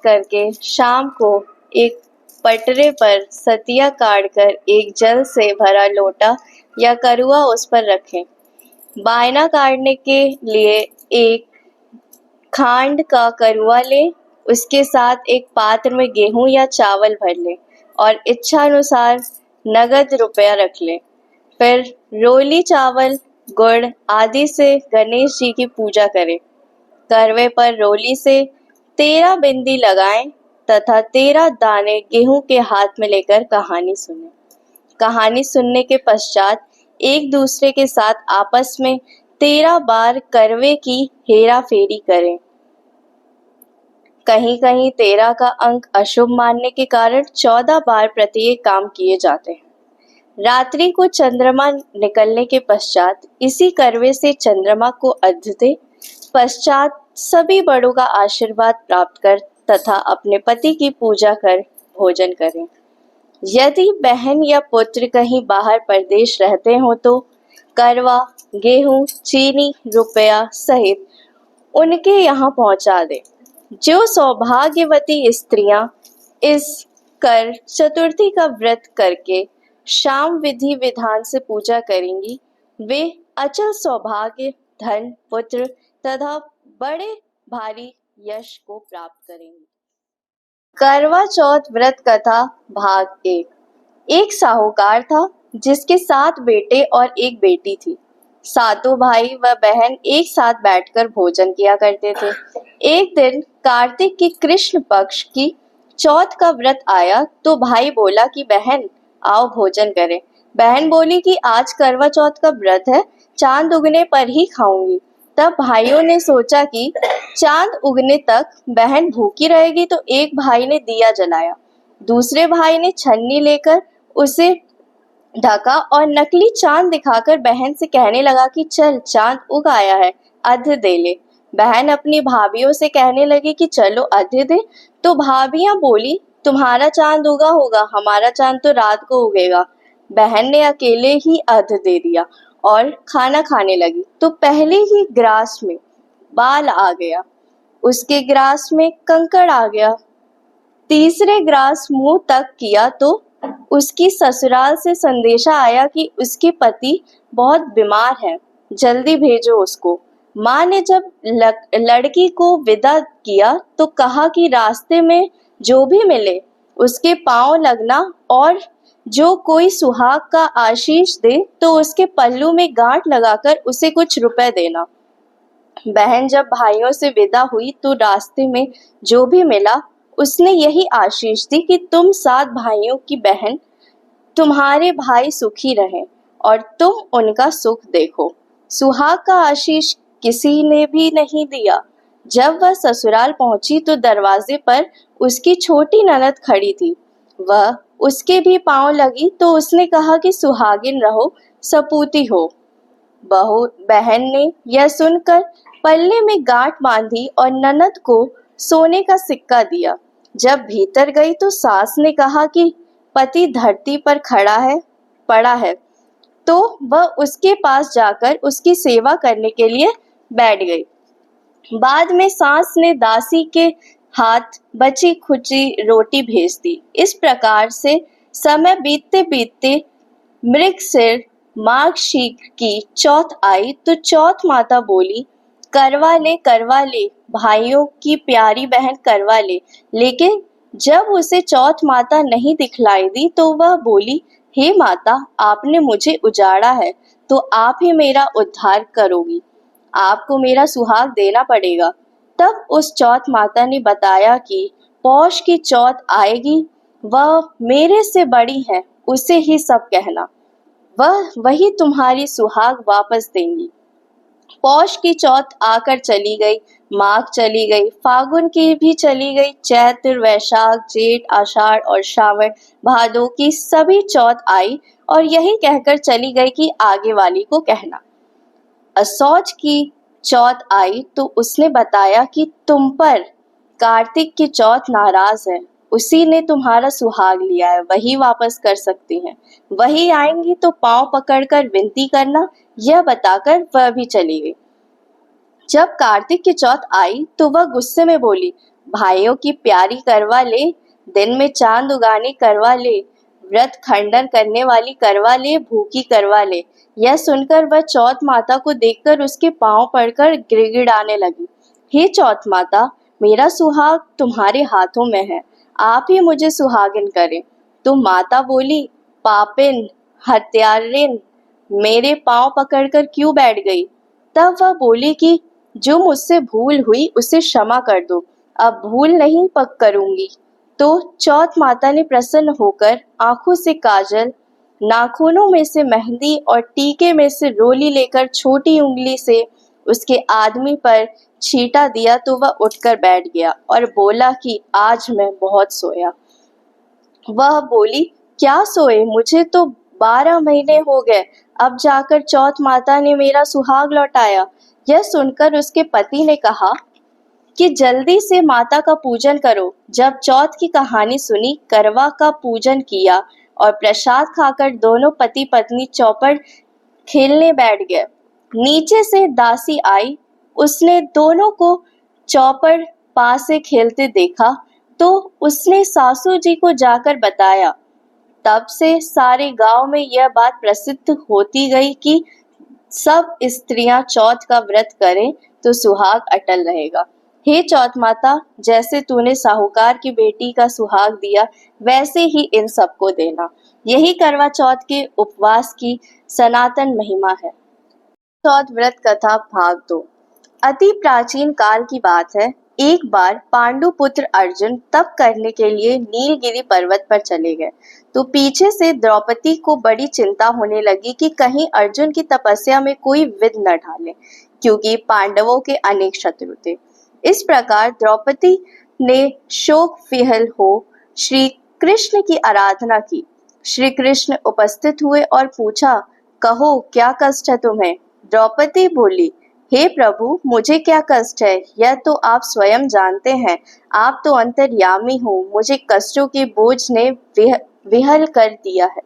करके शाम को एक पटरे पर सतिया काटकर एक जल से भरा लोटा या करुआ उस पर रखें। बायना काटने के लिए एक खांड का करुआ लें, उसके साथ एक पात्र में गेहूं या चावल भर लें और इच्छा अनुसार नगद रुपया रख लें। फिर रोली चावल, गुड़ आदि से गणेश जी की पूजा करें। करवे पर रोली से 13 बिंदी लगाएं तथा 13 दाने गेहूं के हाथ में लेकर कहानी सुनें। कहानी सुनने के पश्चात एक दूसरे के साथ आपस में 13 बार करवे की हेरा फेरी करें। कहीं कहीं 13 का अंक अशुभ मानने के कारण 14 बार प्रत्येक काम किए जाते हैं। रात्रि को चंद्रमा निकलने के पश्चात इसी करवे से चंद्रमा को अर्घ्य दें। पश्चात सभी बड़ों का आशीर्वाद प्राप्त कर तथा अपने पति की पूजा कर भोजन करें। यदि बहन या पुत्र कहीं बाहर परदेश रहते हो तो करवा, गेहूं, चीनी, रुपया सहित उनके यहाँ पहुंचा दे। जो सौभाग्यवती स्त्रियां इस कर चतुर्थी का व्रत करके शाम विधि विधान से पूजा करेंगी, वे अचल सौभाग्य, धन, पुत्र तथा बड़े भारी यश को प्राप्त करेंगी। करवा चौथ व्रत कथा भाग 1। एक साहूकार था जिसके 7 बेटे और एक बेटी थी। सातों भाई व बहन एक साथ बैठकर भोजन किया करते थे। एक दिन कार्तिक की कृष्ण पक्ष की चौथ का व्रत आया तो भाई बोला कि बहन आओ भोजन करें। बहन बोली कि आज करवा चौथ का व्रत है, चांद उगने पर ही खाऊंगी। तब भाइयों ने सोचा कि चांद उगने तक बहन भूखी रहेगी, तो एक भाई ने दिया जलाया। दूसरे भाई ने छन्नी लेकर उसे ढका और नकली चांद दिखाकर बहन से कहने लगा कि चल चांद उग आया है, अर्घ्य दे ले। बहन अपनी भाभियों से कहने लगी कि चलो अर्घ्य दे। तो भाभियां बोली तुम्हारा चांद उगा होगा, हमारा चांद तो रात को उगेगा। बहन ने अकेले ही अर्घ्य दे दिया और खाना खाने लगी तो पहले ही ग्रास में बाल आ गया, उसके ग्रास में कंकड़ आ गया। तीसरे ग्रास मुंह तक किया तो उसकी ससुराल से संदेशा आया कि उसके पति बहुत बीमार है, जल्दी भेजो उसको। माँ ने जब लड़की को विदा किया तो कहा कि रास्ते में जो भी मिले उसके पांव लगना और जो कोई सुहाग का आशीष दे तो उसके पल्लू में गांठ लगाकर उसे कुछ रुपए देना। बहन जब भाइयों से विदा हुई तो रास्ते में जो भी मिला उसने यही आशीष दी कि तुम 7 भाइयों की बहन, तुम्हारे भाई सुखी रहें और तुम उनका सुख देखो। सुहाग का आशीष किसी ने भी नहीं दिया। जब वह ससुराल पहुंची तो दरवाजे पर उसकी छोटी ननद खड़ी थी। वह उसके भी पांव लगी तो उसने कहा कि सुहागिन रहो, सपूती हो। बहन ने यह सुनकर पल्ले में गांठ बांधी और ननद को सोने का सिक्का दिया। जब भीतर गई तो सास ने कहा कि पति धरती पर पड़ा है, तो वह उसके पास जाकर उसकी सेवा करने के लिए बैठ गई। बाद में सास ने दासी के हाथ बची खुची रोटी भेज दी। इस प्रकार से समय बीतते बीतते मृगशिर माघ शीघ्र की चौथ आई तो चौथ माता बोली करवा ले भाइयों की प्यारी बहन करवा ले। लेकिन जब उसे चौथ माता नहीं दिखलाई दी तो वह बोली हे माता, आपने मुझे उजाड़ा है तो आप ही मेरा उद्धार करोगी, आपको मेरा सुहाग देना पड़ेगा। तब उस चौथ माता ने बताया कि पौष की चौथ आएगी, वह मेरे से बड़ी है, उसे ही सब कहना, वही तुम्हारी सुहाग वापस देंगी। पौष की चौथ आकर चली गई, माघ चली गई, फागुन की भी चली गई, चैत्र, वैशाख, जेठ, आषाढ़ और श्रावण भादो की सभी चौथ आई और यही कहकर चली गई कि आगे वाली को कहना। असौज की चौथ आई तो उसने बताया कि तुम पर कार्तिक की चौथ नाराज है, उसी ने तुम्हारा सुहाग लिया है, वही वापस कर सकती हैं। वही आएंगी तो पांव पकड़कर विनती करना, यह बताकर वह भी चली गई। जब कार्तिक की चौथ आई तो वह गुस्से में बोली भाइयों की प्यारी करवा ले, दिन में चांद उगाने करवा ले, व्रत खंडन करने वाली करवा ले, भूखी करवा ले। यह सुनकर वह चौथ माता को देखकर उसके पांव पड़कर गिड़गिड़ाने लगी। हे चौथ माता, मेरा सुहाग तुम्हारे हाथों में है, आप ही मुझे सुहागिन करें। तो माता बोली, पापिन, हत्यारिन, मेरे पांव पकड़कर क्यों बैठ गई? तब वह बोली कि जो मुझसे भूल हुई उसे क्षमा कर दो, अब भूल नहीं पक करूंगी। तो चौथ माता ने प्रसन्न होकर आंखों से काजल, नाखूनों में से मेहंदी और टीके में से रोली लेकर छोटी उंगली से उसके आदमी पर छींटा दिया तो वह उठकर बैठ गया और बोला कि आज मैं बहुत सोया। वह बोली, क्या सोए? मुझे तो 12 महीने हो गए, अब जाकर चौथ माता ने मेरा सुहाग लौटाया। यह सुनकर उसके पति ने कहा कि जल्दी से माता का पूजन करो। जब चौथ की कहानी सुनी, करवा का पूजन किया और प्रसाद खाकर दोनों पति पत्नी चौपड़ खेलने बैठ गए। नीचे से दासी आई, उसने दोनों को चौपड़ पास से खेलते देखा तो उसने सासू जी को जाकर बताया। तब से सारे गांव में यह बात प्रसिद्ध होती गई कि सब स्त्रियां चौथ का व्रत करें तो सुहाग अटल रहेगा। हे चौथ माता, जैसे तूने साहूकार की बेटी का सुहाग दिया, वैसे ही इन सबको देना। यही करवा चौथ के उपवास की सनातन महिमा है। चौथ व्रत कथा भाग 2। अति प्राचीन काल की बात है। एक बार पांडु पुत्र अर्जुन तप करने के लिए नीलगिरी पर्वत पर चले गए तो पीछे से द्रौपदी को बड़ी चिंता होने लगी कि कहीं अर्जुन की तपस्या में कोई विघ्न न डाले, क्योंकि पांडवों के अनेक शत्रु थे। इस प्रकार द्रौपदी ने शोक विह्वल हो श्री कृष्ण की आराधना की। श्री कृष्ण उपस्थित हुए और पूछा, कहो क्या कष्ट है तुम्हें? द्रौपदी बोली, हे प्रभु, मुझे क्या कष्ट है, यह तो आप स्वयं जानते हैं। आप तो अंतर्यामी हो, मुझे कष्टों के बोझ ने विहल कर दिया है।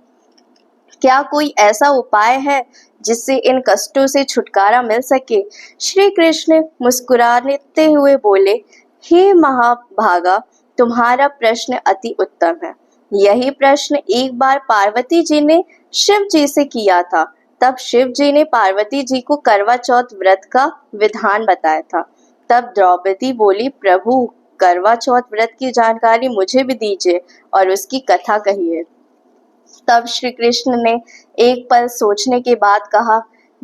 क्या कोई ऐसा उपाय है जिससे इन कष्टों से छुटकारा मिल सके? श्री कृष्ण मुस्कुराते हुए बोले, हे महाभागा, तुम्हारा प्रश्न अति उत्तम है। यही प्रश्न एक बार पार्वती जी ने शिव जी से किया था। तब शिव जी ने पार्वती जी को करवा चौथ व्रत का विधान बताया था। तब द्रौपदी बोली, प्रभु, करवा चौथ व्रत की जानकारी मुझे भी दीजिए और उसकी कथा कहिए। तब श्री कृष्ण ने एक पल सोचने के बाद कहा,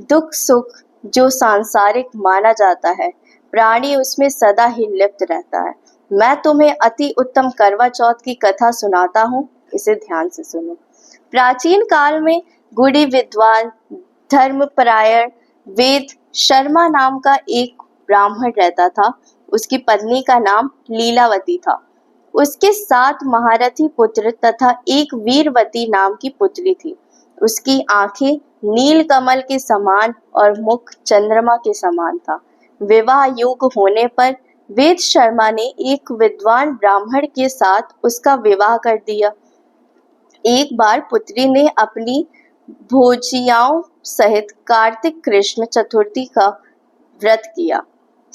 दुख सुख जो सांसारिक माना जाता है, प्राणी उसमें सदा ही लिप्त रहता है। मैं तुम्हें अति उत्तम करवा चौथ की कथा सुनाता हूँ, इसे ध्यान से सुनो। प्राचीन काल में गुड़ी विद्वान, धर्मपरायण, वेद शर्मा नाम का एक ब्राह्मण रहता था। उसकी पत्नी का नाम लीलावती था। उसके 7 महारथी पुत्र तथा एक वीरवती नाम की पुत्री थी। उसकी आंखें नील कमल के समान और मुख चंद्रमा के समान था। विवाह योग्य होने पर वेद शर्मा ने एक विद्वान ब्राह्मण के साथ उसका विवाह कर दिया। एक बार पुत्री ने अपनी भोजियाओं सहित कार्तिक कृष्ण चतुर्थी का व्रत किया।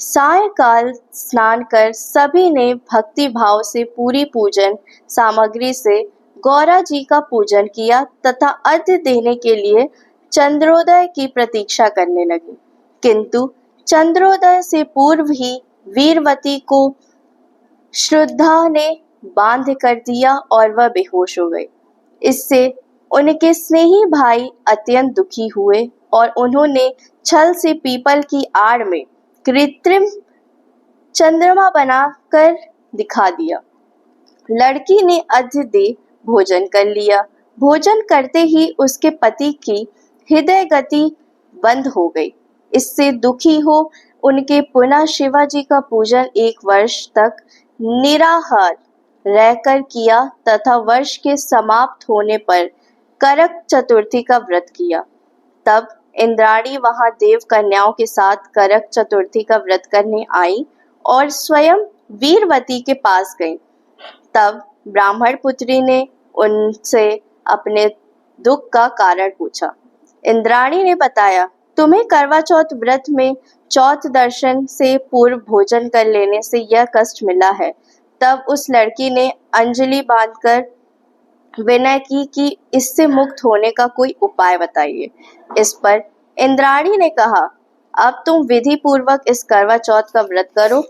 सायकाल स्नान कर सभी ने भक्ति भाव से पूरी पूजन सामग्री से गौरा जी का पूजन किया तथा अर्घ्य देने के लिए चंद्रोदय की प्रतीक्षा करने लगे। किंतु चंद्रोदय से पूर्व ही वीरवती को श्रद्धा ने बांध कर दिया और वह बेहोश हो गई। इससे उनके स्नेही भाई अत्यंत दुखी हुए और उन्होंने छल से पीपल की आड़ में कृत्रिम चंद्रमा बनाकर दिखा दिया। लड़की ने अर्घ्य दे भोजन कर लिया। भोजन करते ही उसके पति की हृदय गति बंद हो गई। इससे दुखी हो उनके पुनः शिवाजी का पूजन 1 वर्ष तक निराहार रहकर किया तथा वर्ष के समाप्त होने पर करक चतुर्थी का व्रत किया। तब इंद्राणी वहां देव कन्याओं के साथ करक चतुर्थी का व्रत करने आई और स्वयं वीरवती के पास गई। तब ब्राह्मण पुत्री ने उनसे अपने दुख का कारण पूछा। इंद्राणी ने बताया, तुम्हें करवा चौथ व्रत में चौथ दर्शन से पूर्व भोजन कर लेने से यह कष्ट मिला है। तब उस लड़की ने अंजलि बांधकर विनय की कि इससे मुक्त होने का कोई उपाय बताइए। इस पर इंद्राणी ने कहा, अब तुम विधि पूर्वक इस करवा चौथ का व्रत करो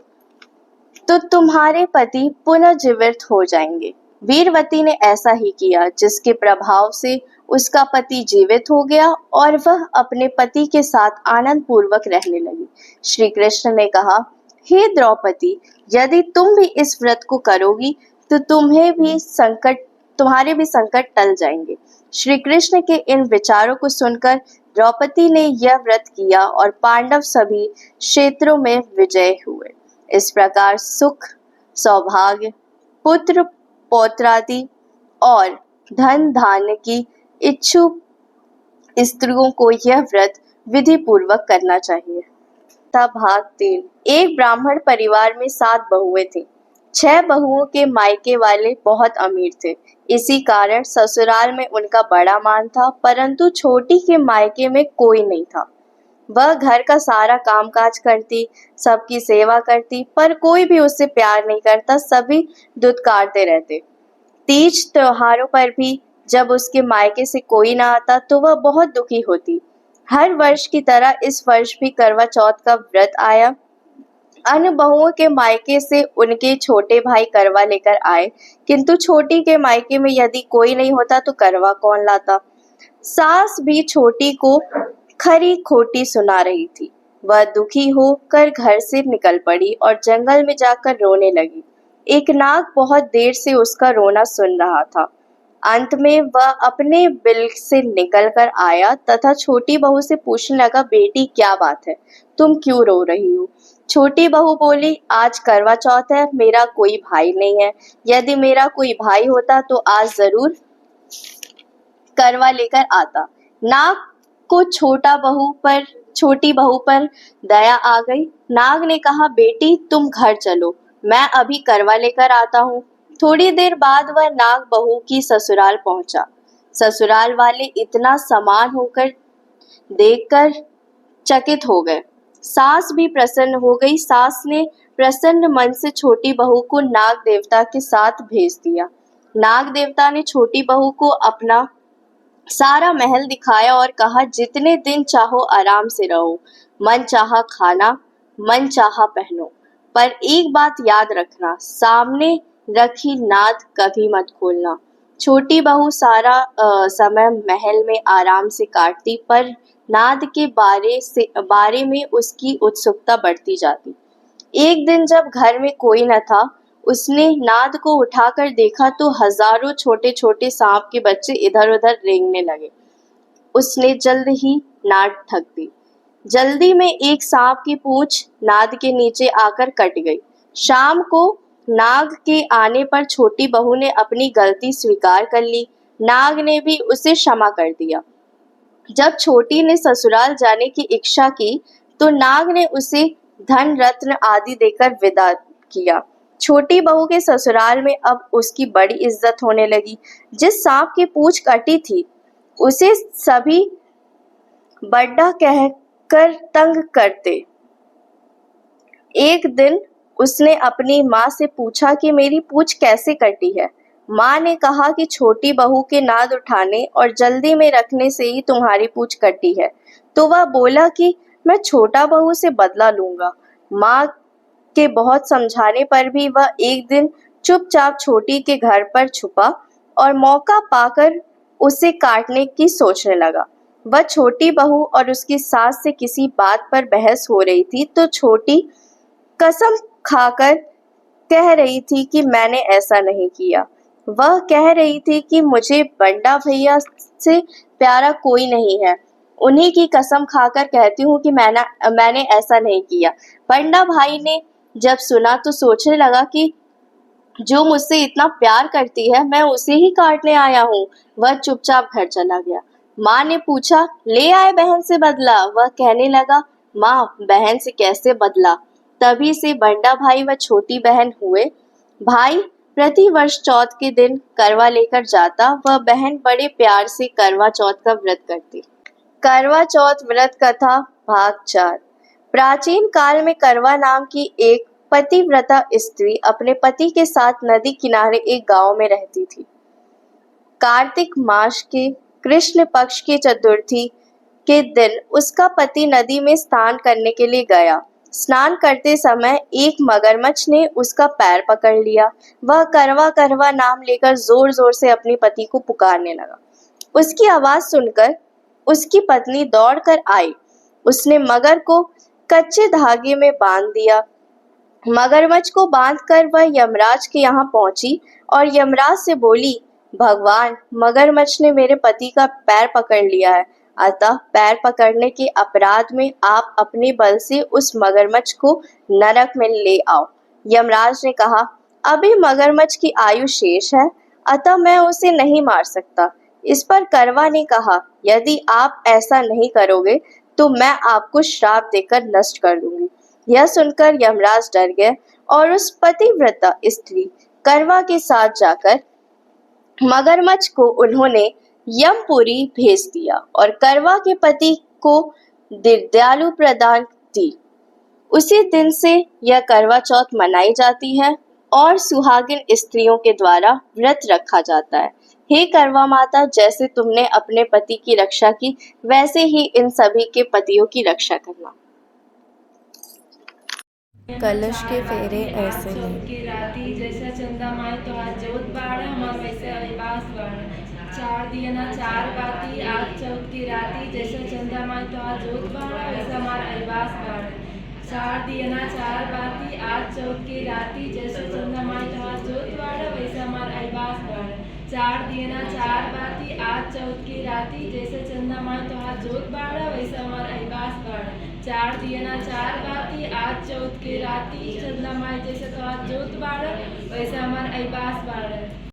तो तुम्हारे पति पुनः जीवित हो जाएंगे। वीरवती ने ऐसा ही किया, जिसके प्रभाव से उसका पति जीवित हो गया और वह अपने पति के साथ आनंद पूर्वक रहने लगी। श्री कृष्ण ने कहा, हे द्रौपदी, यदि तुम भी इस व्रत को करोगी तो तुम्हारे भी संकट टल जाएंगे। श्री कृष्ण के इन विचारों को सुनकर द्रौपदी ने यह व्रत किया और पांडव सभी क्षेत्रों में विजय हुए। इस प्रकार सुख, सौभाग्य, पुत्र पौत्रादि और धन धान्य की इच्छुक स्त्रियों को यह व्रत विधि पूर्वक करना चाहिए। भाग 3। एक ब्राह्मण परिवार में 7 बहुएं थीं। 6 बहुओं के मायके वाले बहुत अमीर थे, इसी कारण ससुराल में उनका बड़ा मान था, परंतु छोटी के मायके में कोई नहीं था। वह घर का सारा कामकाज करती, सबकी सेवा करती, पर कोई भी उससे प्यार नहीं करता, सभी दुत्कारते रहते। तीज त्योहारों पर भी जब उसके मायके से कोई ना आता तो वह बहुत दुखी होती। हर वर्ष की तरह इस वर्ष भी करवा चौथ का व्रत आया। अन्य बहुओं के मायके से उनके छोटे भाई करवा लेकर आए, किंतु छोटी के मायके में यदि कोई नहीं होता तो करवा कौन लाता। सास भी छोटी को खरी खोटी सुना रही थी। वह दुखी होकर घर से निकल पड़ी और जंगल में जाकर रोने लगी। एक नाग बहुत देर से उसका रोना सुन रहा था। अंत में वह अपने बिल से निकलकर आया तथा छोटी बहू से पूछने लगा, बेटी क्या बात है, तुम क्यों रो रही हो? छोटी बहू बोली, आज करवा चौथ है, मेरा कोई भाई नहीं है। यदि मेरा कोई भाई होता तो आज जरूर करवा लेकर आता। नाग को छोटी बहू पर दया आ गई। नाग ने कहा, बेटी तुम घर चलो, मैं अभी करवा लेकर आता हूँ। थोड़ी देर बाद वह नाग बहू की ससुराल पहुंचा। ससुराल वाले इतना समान होकर देखकर चकित हो गए। सास भी प्रसन्न हो गई। सास ने प्रसन्न मन से छोटी बहू को नाग देवता के साथ भेज दिया। नाग देवता ने छोटी बहू को अपना सारा महल दिखाया और कहा, जितने दिन चाहो आराम से रहो, मन चाहा खाना, मन चाहा पहनो, पर एक बात याद रखना, सामने रखी नाद कभी मत खोलना। छोटी बहू सारा समय महल में आराम से काटती, पर नाद के बारे में उसकी उत्सुकता बढ़ती जाती। एक दिन जब घर में कोई न था, उसने नाद को उठाकर देखा तो हजारों छोटे छोटे सांप के बच्चे इधर उधर रेंगने लगे। उसने जल्द ही नाद ठग दी। जल्दी में एक सांप की पूंछ नाद के नीचे आकर कट गई। शाम को नाग के आने पर छोटी बहू ने अपनी गलती स्वीकार कर ली। नाग ने भी उसे क्षमा कर दिया। जब छोटी ने ससुराल जाने की इच्छा की तो नाग ने उसे धन रत्न आदि देकर विदा किया। छोटी बहू के ससुराल में अब उसकी बड़ी इज्जत होने लगी। जिस सांप की पूंछ कटी थी उसे सभी बड्डा कहकर तंग करते। एक दिन उसने अपनी माँ से पूछा कि मेरी पूंछ कैसे कटी है। माँ ने कहा कि छोटी बहू के नाद उठाने और जल्दी में रखने से ही तुम्हारी पूंछ कटी है। तो वह बोला कि मैं छोटा बहू से बदला लूंगा। माँ के बहुत समझाने पर भी वह एक दिन चुपचाप छोटी के घर पर छुपा और मौका पाकर उसे काटने की सोचने लगा। वह छोटी बहू और उसकी सास से किसी बात पर बहस हो रही थी तो छोटी कसम खाकर कह रही थी कि मैंने ऐसा नहीं किया। वह कह रही थी कि मुझे बंडा भैया से प्यारा कोई नहीं है। उन्हीं की कसम खाकर कहती हूँ कि मैंने ऐसा नहीं किया। बंडा भाई ने जब सुना तो सोचने लगा कि जो मुझसे इतना प्यार करती है मैं उसे ही काटने आया हूँ। वह चुपचाप घर चला गया। माँ ने पूछा, ले आए बहन से बदला? वह कहने लगा, माँ बहन से कैसे बदला? तभी से बंडा भाई व छोटी बहन हुए। भाई प्रति वर्ष चौथ के दिन करवा लेकर जाता, वह बहन बड़े प्यार से करवा चौथ का व्रत करती। करवा चौथ व्रत कथा भाग 4। प्राचीन काल में करवा नाम की एक पतिव्रता स्त्री अपने पति के साथ नदी किनारे एक गांव में रहती थी। कार्तिक मास के कृष्ण पक्ष की चतुर्थी के दिन उसका पति नदी में स्नान करने के लिए गया। स्नान करते समय एक मगरमच्छ ने उसका पैर पकड़ लिया। वह करवा करवा नाम लेकर जोर जोर से अपने पति को पुकारने लगा। उसकी आवाज सुनकर उसकी पत्नी दौड़कर आई। उसने मगर को कच्चे धागे में बांध दिया। मगरमच्छ को बांधकर वह यमराज के यहाँ पहुंची और यमराज से बोली, भगवान, मगरमच्छ ने मेरे पति का पैर पकड़ लिया है, अतः पैर पकड़ने के अपराध में आप अपने बल से उस मगरमच्छ को नरक में ले आओ। यमराज ने कहा, अभी मगरमच्छ की आयु शेष है, अतः मैं उसे नहीं मार सकता। इस पर करवा ने कहा, यदि आप ऐसा नहीं करोगे तो मैं आपको श्राप देकर नष्ट कर दूंगी। यह सुनकर यमराज डर गए और उस पतिव्रता स्त्री करवा के साथ जाकर मगरमच्छ को उन्होंने यमपुरी भेज दिया और करवा के पति को दीर्घायु प्रदान दी। उसी दिन से यह करवा चौथ मनाई जाती है और सुहागिन स्त्रियों के द्वारा व्रत रखा जाता है। हे करवा माता, जैसे तुमने अपने पति की रक्षा की, वैसे ही इन सभी के पतियों की रक्षा करना। कलश के फेरे ऐसे चौथ की राती जैसा चंदा माए तो आज जोत बाड़ा हमार वैसे अहिबास बाड़ा। 4 दिया 4 बाती आज चौथ की राती जैसा चंदा माए तो आज जोत बाड़ा वैसा हमार अहिबास बाड़ा। 4 दिया 4 बाती आज चौथ की राती जैसा चंदा माए तो आज जोत बाड़ा वैसा हमार अहिबास बाड़ा। 4 दिया 4 बाती आज चौथ की राती जैसे चंदा माए तो आज जोत बाड़ा वैसा हमार अहिबास बाड़ा। 4 दिया 4 बाती आज चौथ की राती चंदा माए जैसे तो आज जोत बाड़ा वैसा हमार अहिबास बाड़ा।